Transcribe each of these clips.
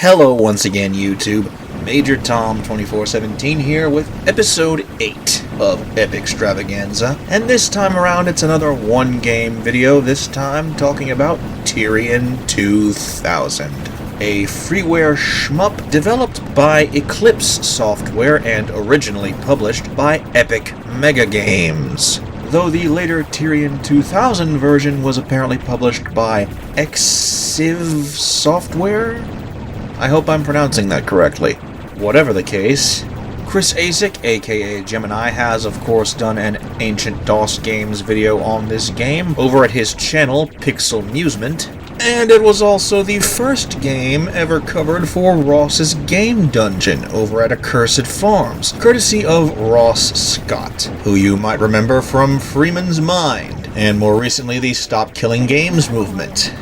Hello once again, YouTube. Major Tom 2417 here with episode 8 of EpicStravaganza, and this time around it's another one-game video, this time talking about Tyrian 2000, a freeware shmup developed by Eclipse Software and originally published by Megagames. Though the later Tyrian 2000 version was apparently published by EpicStravaganza Software? I hope I'm pronouncing that correctly. Whatever the case, Chris Asic, aka Gemini, has of course done an Ancient DOS Games video on this game over at his channel, Pixelmusement, and it was also the first game ever covered for Ross's Game Dungeon over at Accursed Farms, courtesy of Ross Scott, who you might remember from Freeman's Mind, and more recently the Stop Killing Games movement.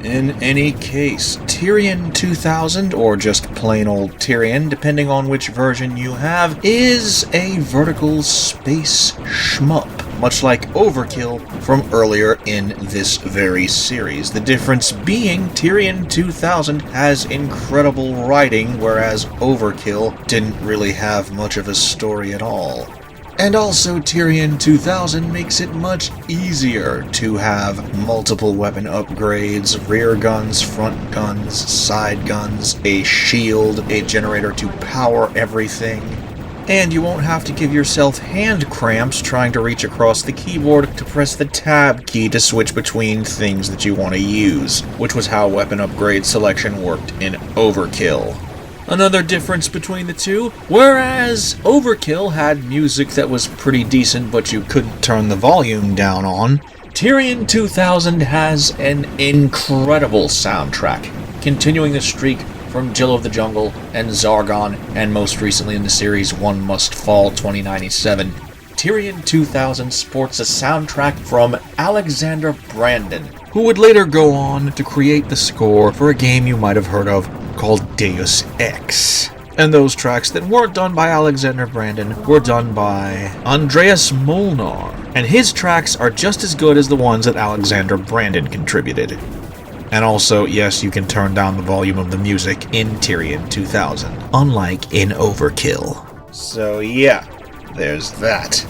In any case, Tyrian 2000, or just plain old Tyrian, depending on which version you have, is a vertical space shmup, much like Overkill from earlier in this very series. The difference being Tyrian 2000 has incredible writing, whereas Overkill didn't really have much of a story at all. And also, Tyrian 2000 makes it much easier to have multiple weapon upgrades, rear guns, front guns, side guns, a shield, a generator to power everything. And you won't have to give yourself hand cramps trying to reach across the keyboard to press the tab key to switch between things that you want to use, which was how weapon upgrade selection worked in Overkill. Another difference between the two, whereas Overkill had music that was pretty decent but you couldn't turn the volume down on, Tyrian 2000 has an incredible soundtrack, continuing the streak from Jill of the Jungle and Zargon, and most recently in the series One Must Fall 2097. Tyrian 2000 sports a soundtrack from Alexander Brandon, who would later go on to create the score for a game you might have heard of called Deus Ex. And those tracks that weren't done by Alexander Brandon were done by Andreas Molnar, and his tracks are just as good as the ones that Alexander Brandon contributed. And also, yes, you can turn down the volume of the music in Tyrian 2000, unlike in Overkill. So yeah, there's that.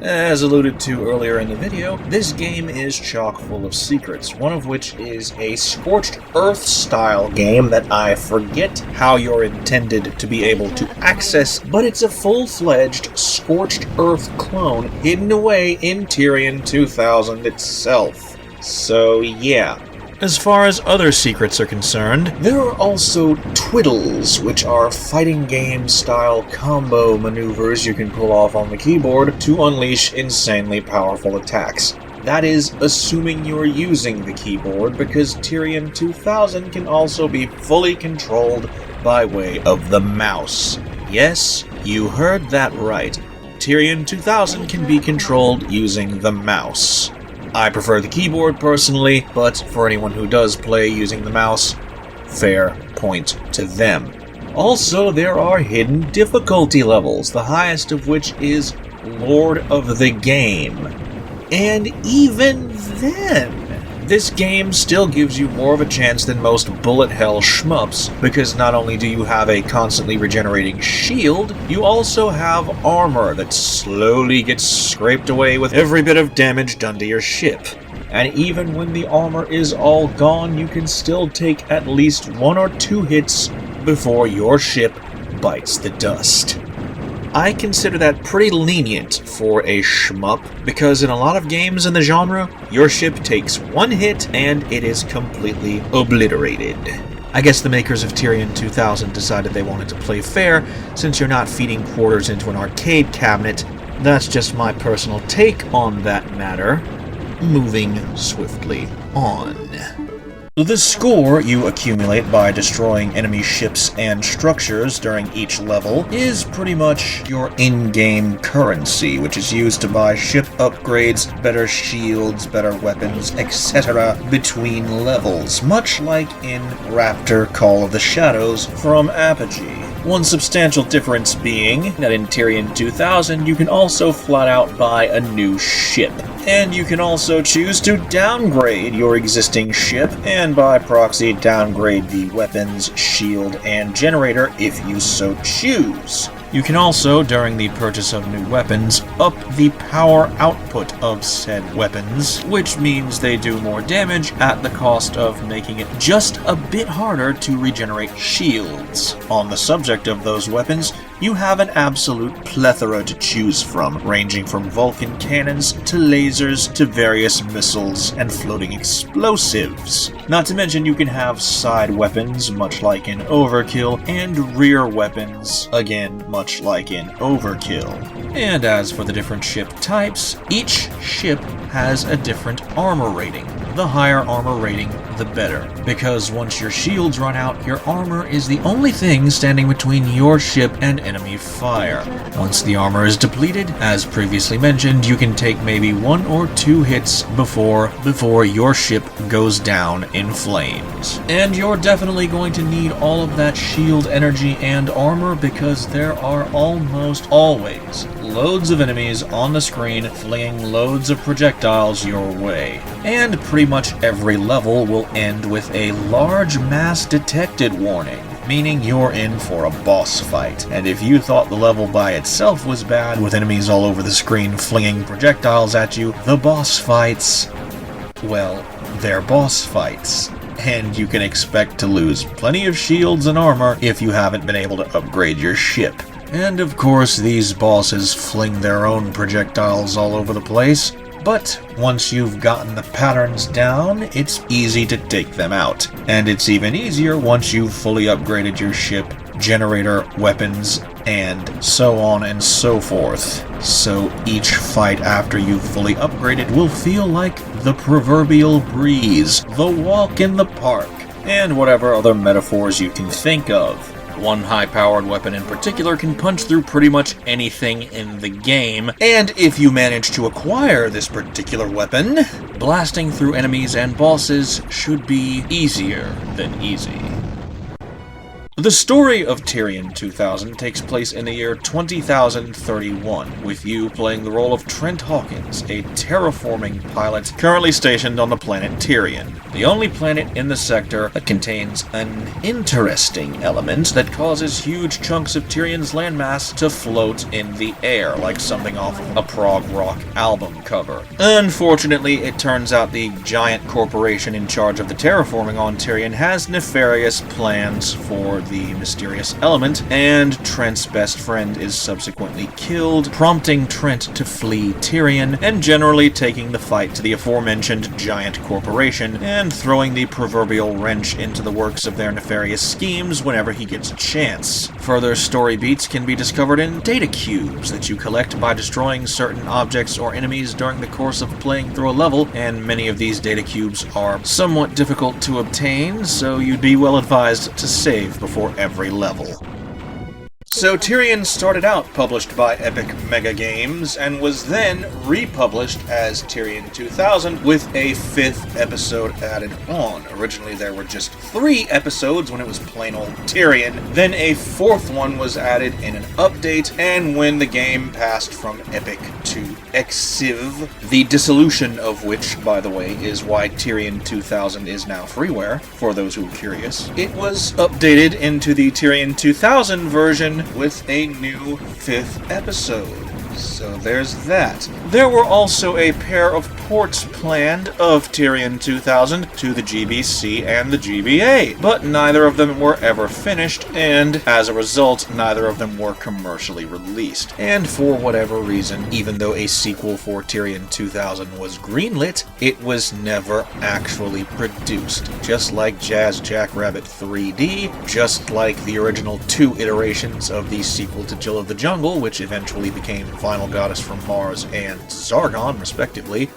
As alluded to earlier in the video, this game is chock full of secrets, one of which is a Scorched Earth style game that I forget how you're intended to be able to access, but it's a full-fledged Scorched Earth clone hidden away in Tyrian 2000 itself. So yeah. As far as other secrets are concerned, there are also twiddles, which are fighting game-style combo maneuvers you can pull off on the keyboard to unleash insanely powerful attacks. That is, assuming you're using the keyboard, because Tyrian 2000 can also be fully controlled by way of the mouse. Yes, you heard that right. Tyrian 2000 can be controlled using the mouse. I prefer the keyboard personally, but for anyone who does play using the mouse, fair point to them. Also, there are hidden difficulty levels, the highest of which is Lord of the Game. And even then, this game still gives you more of a chance than most bullet hell shmups, because not only do you have a constantly regenerating shield, you also have armor that slowly gets scraped away with every bit of damage done to your ship. And even when the armor is all gone, you can still take at least 1 or 2 hits before your ship bites the dust. I consider that pretty lenient for a shmup, because in a lot of games in the genre, your ship takes 1 hit and it is completely obliterated. I guess the makers of Tyrian 2000 decided they wanted to play fair, since you're not feeding quarters into an arcade cabinet. That's just my personal take on that matter. Moving swiftly on. The score you accumulate by destroying enemy ships and structures during each level is pretty much your in-game currency, which is used to buy ship upgrades, better shields, better weapons, etc. between levels, much like in Raptor Call of the Shadows from Apogee. One substantial difference being that in Tyrian 2000 you can also flat out buy a new ship. And you can also choose to downgrade your existing ship, and by proxy downgrade the weapons, shield, and generator if you so choose. You can also, during the purchase of new weapons, up the power output of said weapons, which means they do more damage at the cost of making it just a bit harder to regenerate shields. On the subject of those weapons, you have an absolute plethora to choose from, ranging from Vulcan cannons to lasers to various missiles and floating explosives. Not to mention you can have side weapons, much like in Overkill, and rear weapons, again, much like in Overkill. And as for the different ship types, each ship has a different armor rating. The higher armor rating, the better, because once your shields run out, your armor is the only thing standing between your ship and enemy fire. Once the armor is depleted, as previously mentioned, you can take maybe 1 or 2 hits before your ship goes down in flames. And you're definitely going to need all of that shield energy and armor because there are almost always loads of enemies on the screen flinging loads of projectiles your way. And pretty much every level will end with a large mass detected warning, meaning you're in for a boss fight. And if you thought the level by itself was bad, with enemies all over the screen flinging projectiles at you, the boss fights, well, they're boss fights. And you can expect to lose plenty of shields and armor if you haven't been able to upgrade your ship. And of course, these bosses fling their own projectiles all over the place, but once you've gotten the patterns down, it's easy to take them out. And it's even easier once you've fully upgraded your ship, generator, weapons, and so on and so forth. So each fight after you've fully upgraded will feel like the proverbial breeze, the walk in the park, and whatever other metaphors you can think of. One high-powered weapon in particular can punch through pretty much anything in the game, and if you manage to acquire this particular weapon, blasting through enemies and bosses should be easier than easy. The story of Tyrian 2000 takes place in the year 20,031, with you playing the role of Trent Hawkins, a terraforming pilot currently stationed on the planet Tyrian, the only planet in the sector that contains an interesting element that causes huge chunks of Tyrian's landmass to float in the air, like something off of a prog rock album cover. Unfortunately, it turns out the giant corporation in charge of the terraforming on Tyrian has nefarious plans for the mysterious element, and Trent's best friend is subsequently killed, prompting Trent to flee Tyrian, and generally taking the fight to the aforementioned giant corporation, and throwing the proverbial wrench into the works of their nefarious schemes whenever he gets a chance. Further story beats can be discovered in data cubes that you collect by destroying certain objects or enemies during the course of playing through a level, and many of these data cubes are somewhat difficult to obtain, so you'd be well advised to save before every level. So Tyrian started out published by Epic Megagames, and was then republished as Tyrian 2000 with a 5th episode added on. Originally there were just 3 episodes when it was plain old Tyrian, then a 4th one was added in an update, and when the game passed from Epic to Exiv, the dissolution of which, by the way, is why Tyrian 2000 is now freeware, for those who are curious, it was updated into the Tyrian 2000 version with a new 5th episode. So there's that. There were also a pair of ports planned of Tyrian 2000 to the GBC and the GBA, but neither of them were ever finished, and as a result, neither of them were commercially released. And for whatever reason, even though a sequel for Tyrian 2000 was greenlit, it was never actually produced. Just like Jazz Jackrabbit 3D, just like the original 2 iterations of the sequel to Jill of the Jungle, which eventually became Final Goddess from Mars and Zargon, respectively,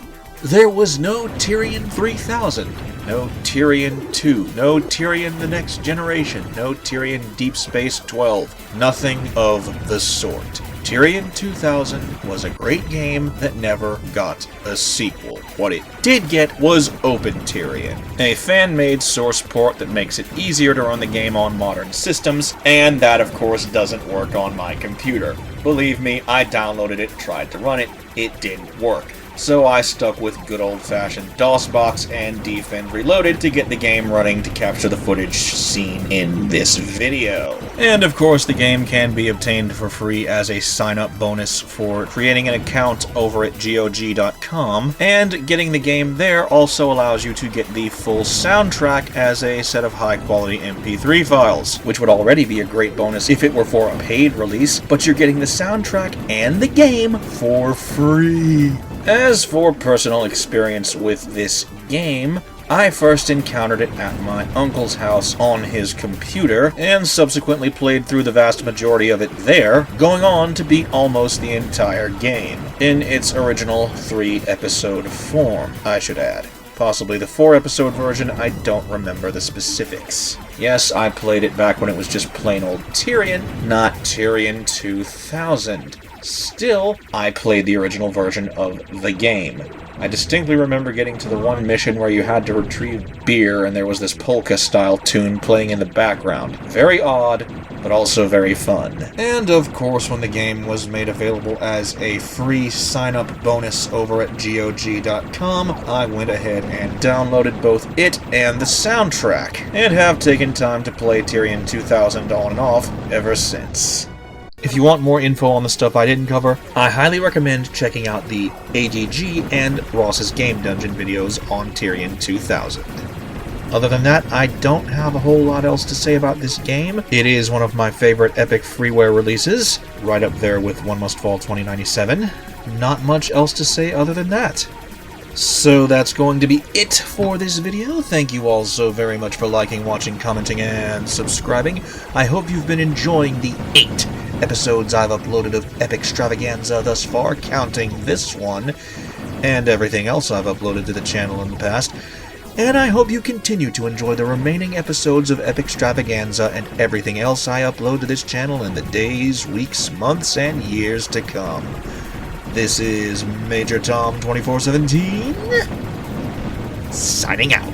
there was no Tyrian 3000, no Tyrian 2, no Tyrian The Next Generation, no Tyrian Deep Space 12, nothing of the sort. Tyrian 2000 was a great game that never got a sequel. What it did get was Open Tyrian, a fan-made source port that makes it easier to run the game on modern systems, and that of course doesn't work on my computer. Believe me, I downloaded it, tried to run it, it didn't work. so I stuck with good old-fashioned DOSBox and Defend Reloaded to get the game running to capture the footage seen in this video. And of course, the game can be obtained for free as a sign-up bonus for creating an account over at GOG.com, and getting the game there also allows you to get the full soundtrack as a set of high-quality MP3 files, which would already be a great bonus if it were for a paid release, but you're getting the soundtrack and the game for free. As for personal experience with this game, I first encountered it at my uncle's house on his computer, and subsequently played through the vast majority of it there, going on to beat almost the entire game, in its original 3-episode form, I should add. Possibly the 4-episode version, I don't remember the specifics. Yes, I played it back when it was just plain old Tyrian, not Tyrian 2000. Still, I played the original version of the game. I distinctly remember getting to the one mission where you had to retrieve beer and there was this polka-style tune playing in the background. Very odd, but also very fun. And of course, when the game was made available as a free sign-up bonus over at GOG.com, I went ahead and downloaded both it and the soundtrack, and have taken time to play Tyrian 2000 on and off ever since. If you want more info on the stuff I didn't cover, I highly recommend checking out the AGG and Ross's Game Dungeon videos on Tyrian 2000. Other than that, I don't have a whole lot else to say about this game. It is one of my favorite Epic freeware releases, right up there with One Must Fall 2097. Not much else to say other than that. So that's going to be it for this video. Thank you all so very much for liking, watching, commenting, and subscribing. I hope you've been enjoying the 8 episodes I've uploaded of EpicStravaganza thus far, counting this one, and everything else I've uploaded to the channel in the past. And I hope you continue to enjoy the remaining episodes of EpicStravaganza and everything else I upload to this channel in the days, weeks, months, and years to come. This is Major Tom 2417, signing out.